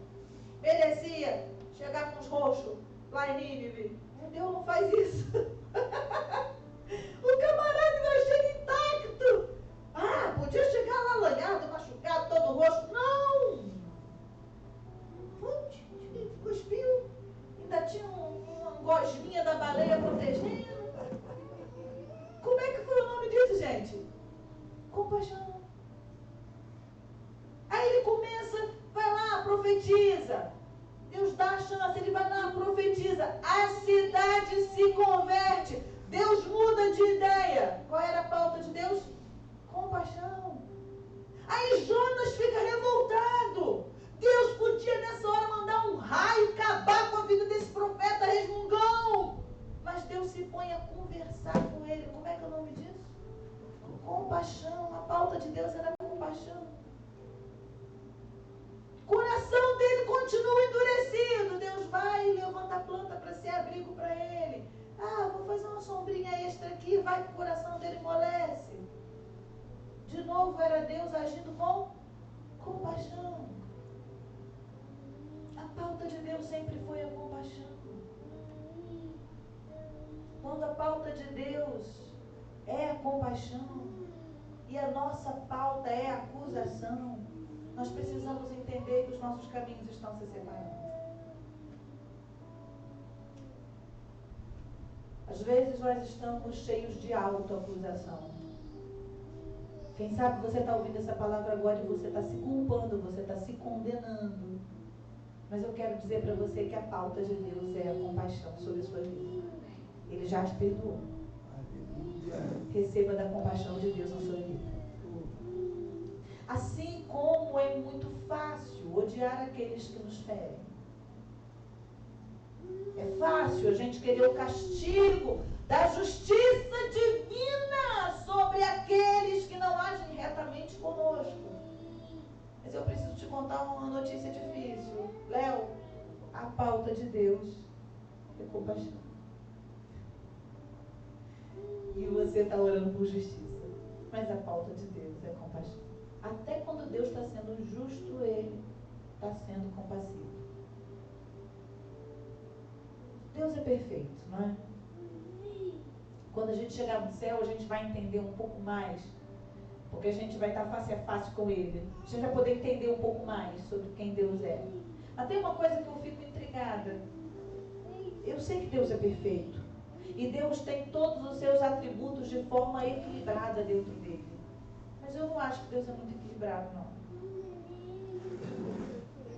Merecia chegar com os roxos lá em Nínive. Deus não faz isso. O camarada vai chegar intacto. Ah, podia chegar lá lanhado, machucado, todo roxo. Não! Cuspiu. Ainda tinha uma gosminha da baleia protegendo. Como é que foi o nome disso, gente? Compaixão. Aí ele começa, vai lá, profetiza. Deus dá a chance, ele vai lá, profetiza. A cidade se converte. Deus muda de ideia. Qual era a pauta de Deus? Compaixão. Aí Jonas fica revoltado. Deus podia nessa hora mandar um raio, acabar com a vida desse profeta resmungão. Mas Deus se põe a conversar com ele. Como é que é o nome disso? Compaixão. A pauta de Deus era compaixão. O coração dele continua endurecido. Deus vai e levanta a planta para ser abrigo para ele. Ah, vou fazer uma sombrinha extra aqui. Vai que o coração dele amolece. De novo era Deus agindo com compaixão. A pauta de Deus sempre foi a compaixão. Quando a pauta de Deus é a compaixão e a nossa pauta é a acusação, nós precisamos entender que os nossos caminhos estão se separando. Às vezes nós estamos cheios de autoacusação. Quem sabe você está ouvindo essa palavra agora e você está se culpando, você está se condenando. Mas eu quero dizer para você que a pauta de Deus é a compaixão sobre a sua vida. Ele já te perdoou. Receba da compaixão de Deus na sua vida. Assim como é muito fácil odiar aqueles que nos ferem. É fácil a gente querer o castigo da justiça divina sobre aqueles que não agem retamente conosco. Mas eu preciso te contar uma notícia difícil. Léo, a pauta de Deus é compaixão. E você está orando por justiça. Mas a pauta de Deus é compaixão. Até quando Deus está sendo justo, Ele está sendo compassivo. Deus é perfeito, não é? Quando a gente chegar no céu, a gente vai entender um pouco mais. Porque a gente vai estar face a face com Ele. A gente vai poder entender um pouco mais sobre quem Deus é. Mas tem uma coisa que eu fico intrigada. Eu sei que Deus é perfeito. E Deus tem todos os seus atributos de forma equilibrada dentro dele. Mas eu não acho que Deus é muito equilibrado, não.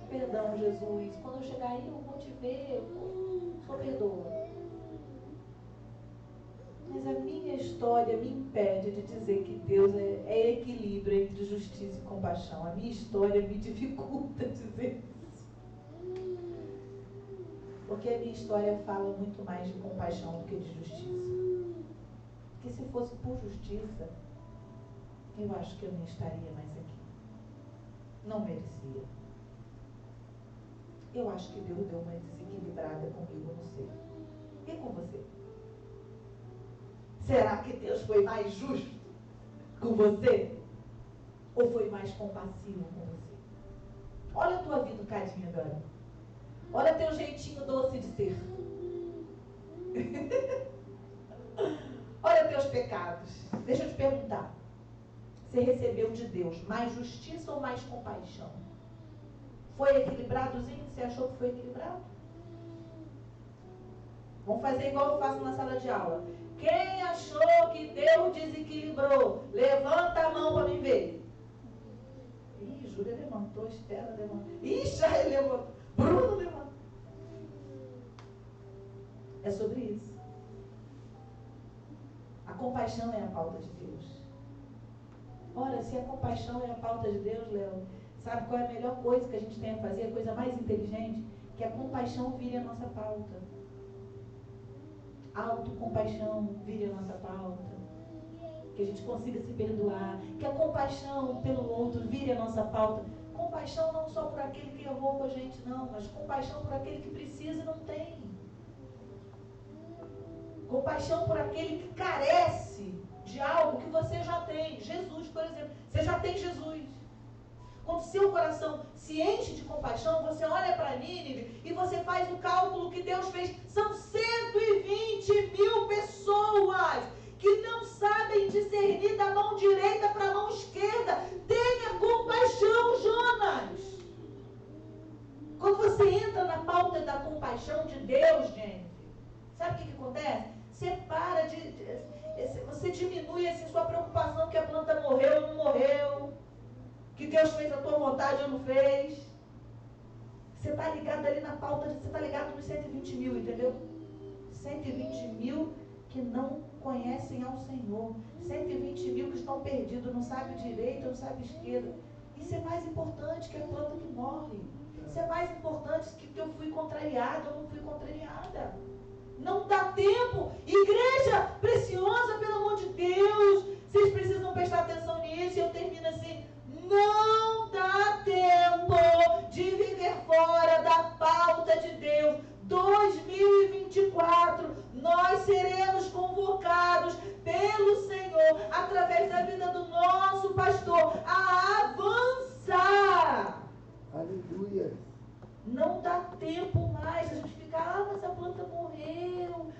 Perdão, Jesus. Quando eu chegar aí, eu vou te ver. Só perdoa. Mas a minha história me impede de dizer que Deus é equilíbrio entre justiça e compaixão. A minha história me dificulta dizer isso. Porque a minha história fala muito mais de compaixão do que de justiça. Porque se fosse por justiça, eu acho que eu não estaria mais aqui. Não merecia. Eu acho que Deus deu uma desequilibrada comigo, não sei. E com você? Será que Deus foi mais justo com você? Ou foi mais compassivo com você? Olha a tua vida um cadinho agora. Olha teu jeitinho doce de ser. Olha teus pecados. Deixa eu te perguntar. Você recebeu de Deus mais justiça ou mais compaixão? Foi equilibradozinho? Você achou que foi equilibrado? Vamos fazer igual eu faço na sala de aula. Quem achou que Deus desequilibrou? Levanta a mão para me ver. Ih, Júlia levantou, Estela levantou. Ih, Chay levantou. Bruno levantou. É sobre isso. A compaixão é a pauta de Deus. Ora, se a compaixão é a pauta de Deus, Léo, sabe qual é a melhor coisa que a gente tem a fazer? A coisa mais inteligente? Que a compaixão vire a nossa pauta. A autocompaixão vire a nossa pauta. Que a gente consiga se perdoar. Que a compaixão pelo outro vire a nossa pauta. compaixão não só por aquele que errou com a gente, não, mas compaixão por aquele que precisa e não tem. Compaixão por aquele que carece de algo que você já tem. Jesus, por exemplo. Você já tem Jesus. Quando seu coração se enche de compaixão, você olha para Nínive e você faz o cálculo que Deus fez. São 120.000 pessoas que não sabem discernir da mão direita para a mão esquerda. Tenha compaixão, Jonas. Quando você entra na pauta da compaixão de Deus, gente, sabe o que acontece? Você para você diminui assim, sua preocupação que a planta morreu ou não morreu, que Deus fez a tua vontade ou não fez. Você está ligado ali na pauta, você está ligado nos 120.000, entendeu? 120.000 que não conhecem ao Senhor. 120.000 que estão perdidos, não sabem direita, não sabem esquerda. Isso é mais importante que a planta que morre. Isso é mais importante que eu fui contrariada ou não fui contrariada. Não dá tempo. Igreja preciosa, pelo amor de Deus. Vocês precisam prestar atenção nisso. E eu termino assim. Não dá tempo de viver fora da pauta de Deus. 2024, nós seremos convocados pelo Senhor, através da vida do nosso pastor, a avançar. Aleluia. Não dá tempo mais. A gente fica, mas a planta morreu.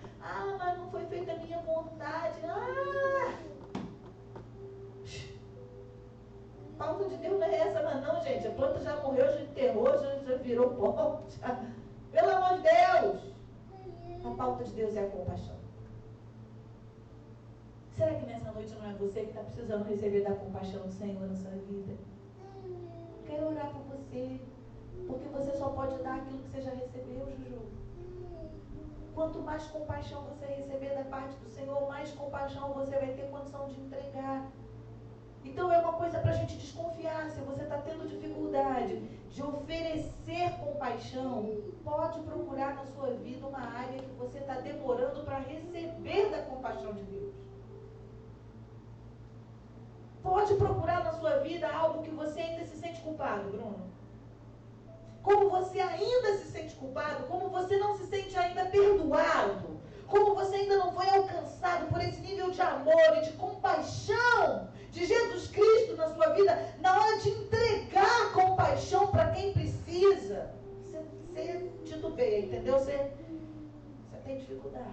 Mas não foi feita a minha vontade. A pauta de Deus não é essa, mas não, gente. A planta já morreu, já enterrou, já virou pó. Pelo amor de Deus. A pauta de Deus é a compaixão. Será que nessa noite não é você que está precisando receber da compaixão do Senhor na sua vida? Quero orar por você. Porque você só pode dar aquilo que você já recebeu, Juju. Quanto mais compaixão você receber da parte do Senhor, mais compaixão você vai ter condição de entregar. Então é uma coisa para a gente desconfiar. Se você está tendo dificuldade de oferecer compaixão, pode procurar na sua vida uma área que você está demorando para receber da compaixão de Deus. Pode procurar na sua vida algo que você ainda se sente culpado, Bruno. Como você ainda se sente culpado, como você não se sente ainda perdoado, como você ainda não foi alcançado por esse nível de amor e de compaixão de Jesus Cristo na sua vida, na hora de entregar compaixão para quem precisa, você titubeia, entendeu? Você tem dificuldade.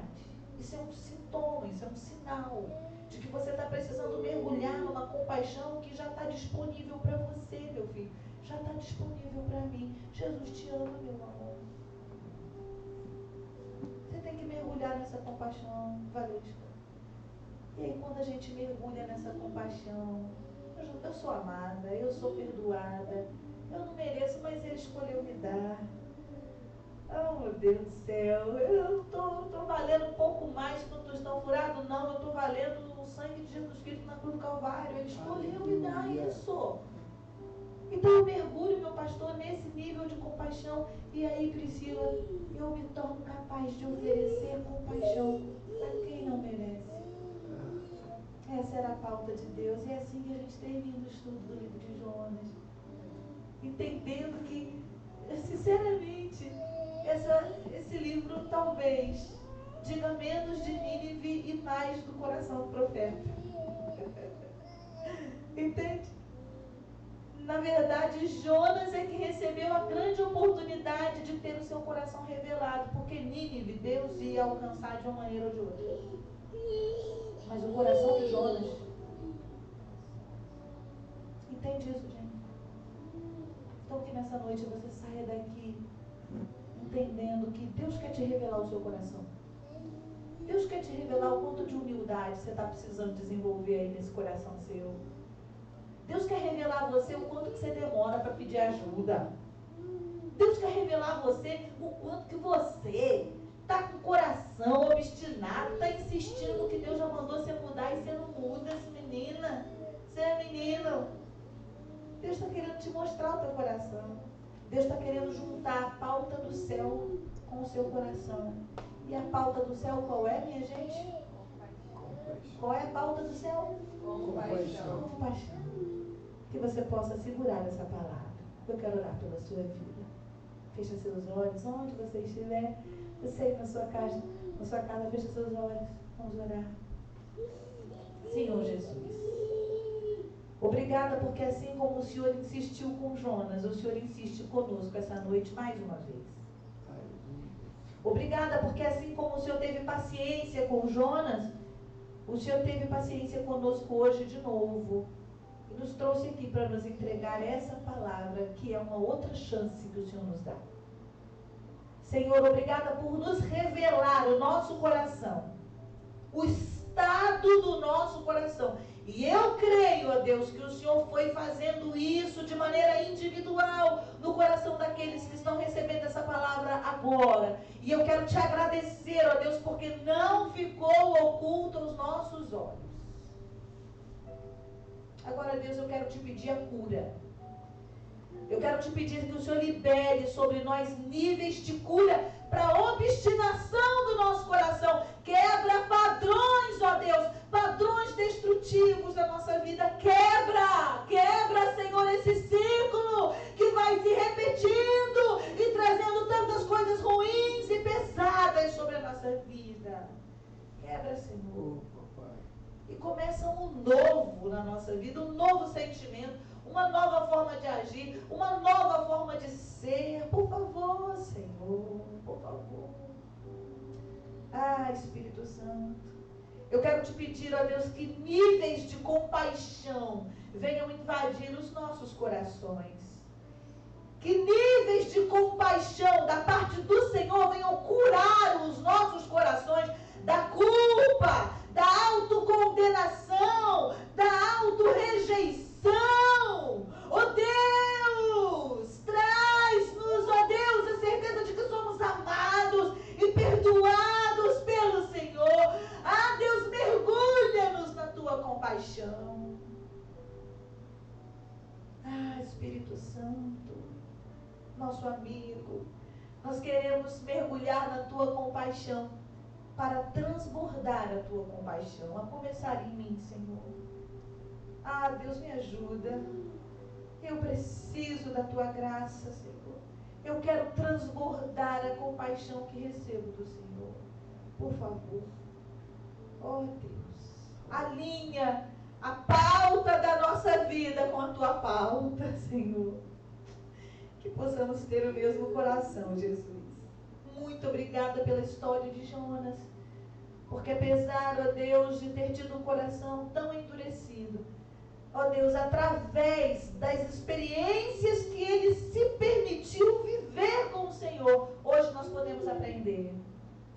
Isso é um sintoma, isso é um sinal de que você está precisando mergulhar numa compaixão que já está disponível para você, meu filho. Já está disponível para mim. Jesus te ama, meu amor. Você tem que mergulhar nessa compaixão, Valesca. E aí quando a gente mergulha nessa compaixão, eu sou amada, eu sou perdoada, eu não mereço, mas Ele escolheu me dar. Oh, meu Deus do céu, eu estou valendo um pouco mais que um tostão furado? Não, eu estou valendo o sangue de Jesus Cristo na cruz do Calvário. Ele escolheu me dar isso. Então eu mergulho, meu pastor, nesse nível de compaixão. E aí, Priscila, eu me torno capaz de oferecer compaixão a quem não merece. Essa era a pauta de Deus. E é assim que a gente termina o estudo do livro de Jonas. Entendendo que, sinceramente, esse livro talvez diga menos de Nínive e mais do coração do profeta. Entende? Na verdade, Jonas é que recebeu a grande oportunidade de ter o seu coração revelado, porque Nínive, Deus ia alcançar de uma maneira ou de outra. Mas o coração de Jonas, entende isso, gente? Então que nessa noite você saia daqui entendendo que Deus quer te revelar o seu coração. Deus quer te revelar o quanto de humildade você está precisando desenvolver aí nesse coração seu. Deus quer revelar a você o quanto que você demora para pedir ajuda. Deus quer revelar a você o quanto que você está com o coração obstinado, está insistindo no que Deus já mandou você mudar e você não muda, menina. Você é menino. Deus está querendo te mostrar o teu coração. Deus está querendo juntar a pauta do céu com o seu coração. E a pauta do céu qual é, minha gente? Qual é a pauta do céu? Compaixão. Compaixão. Que você possa segurar essa palavra. Eu quero orar pela sua vida. Fecha seus olhos, onde você estiver. Você aí na sua casa, fecha seus olhos. Vamos orar. Senhor Jesus, obrigada porque assim como o Senhor insistiu com Jonas, o Senhor insiste conosco essa noite mais uma vez. Obrigada porque assim como o Senhor teve paciência com Jonas, o Senhor teve paciência conosco hoje de novo. E nos trouxe aqui para nos entregar essa palavra, que é uma outra chance que o Senhor nos dá. Senhor, obrigada por nos revelar o nosso coração, o estado do nosso coração. E eu creio, ó Deus, que o Senhor foi fazendo isso de maneira individual no coração daqueles que estão recebendo essa palavra agora. E eu quero te agradecer, ó Deus, porque não ficou oculto aos nossos olhos. Agora, Deus, eu quero te pedir a cura. Eu quero te pedir que o Senhor libere sobre nós níveis de cura para a obstinação do nosso coração. Quebra padrões, ó Deus, padrões destrutivos da nossa vida. Quebra, Senhor, esse ciclo que vai se repetindo e trazendo tantas coisas ruins e pesadas sobre a nossa vida. Quebra, Senhor. E começa um novo na nossa vida, um novo sentimento, uma nova forma de agir, uma nova forma de ser. Por favor, Senhor, por favor. Ah, Espírito Santo, eu quero te pedir, ó Deus, que níveis de compaixão venham invadir os nossos corações. Que níveis de compaixão da parte do Senhor venham curar os nossos corações da culpa, da autocondenação, da autorrejeição. Ó Deus, traz-nos, ó Deus, a certeza de que somos amados e perdoados pelo Senhor. Ah, Deus, mergulha-nos na tua compaixão. Ah, Espírito Santo, nosso amigo, nós queremos mergulhar na tua compaixão para transbordar a tua compaixão, a começar em mim, Senhor. Ah, Deus, me ajuda. Eu preciso da tua graça, Senhor. Eu quero transbordar a compaixão que recebo do Senhor. Por favor. Oh, Deus, alinha a pauta da nossa vida com a tua pauta, Senhor. Que possamos ter o mesmo coração, Jesus. Muito obrigada pela história de Jonas. Porque apesar, ó Deus, de ter tido um coração tão endurecido, ó Deus, através das experiências que ele se permitiu viver com o Senhor, hoje nós podemos aprender.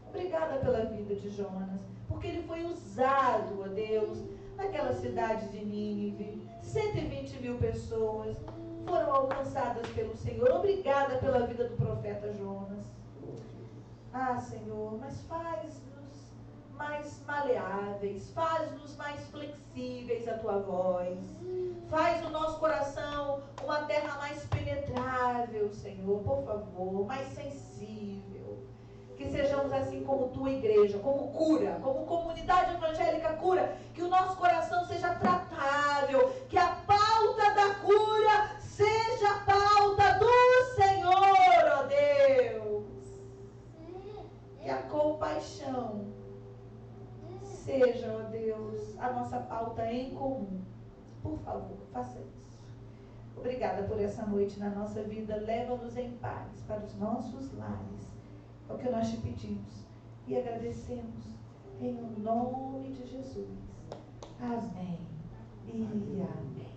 Obrigada pela vida de Jonas, porque ele foi usado, ó Deus, naquela cidade de Nínive. 120 mil pessoas foram alcançadas pelo Senhor. Obrigada pela vida do profeta Jonas. Ah, Senhor, mas faz-nos mais maleáveis, faz-nos mais flexíveis à tua voz, faz do nosso coração uma terra mais penetrável, Senhor, por favor, mais sensível, que sejamos assim como tua igreja, como cura, como comunidade evangélica cura, que o nosso coração seja tratável, que a pauta da cura seja a pauta do Senhor, ó Deus, que a compaixão seja, ó Deus, a nossa pauta em comum. Por favor, faça isso. Obrigada por essa noite na nossa vida. Leva-nos em paz para os nossos lares. É o que nós te pedimos e agradecemos em nome de Jesus. Amém e amém.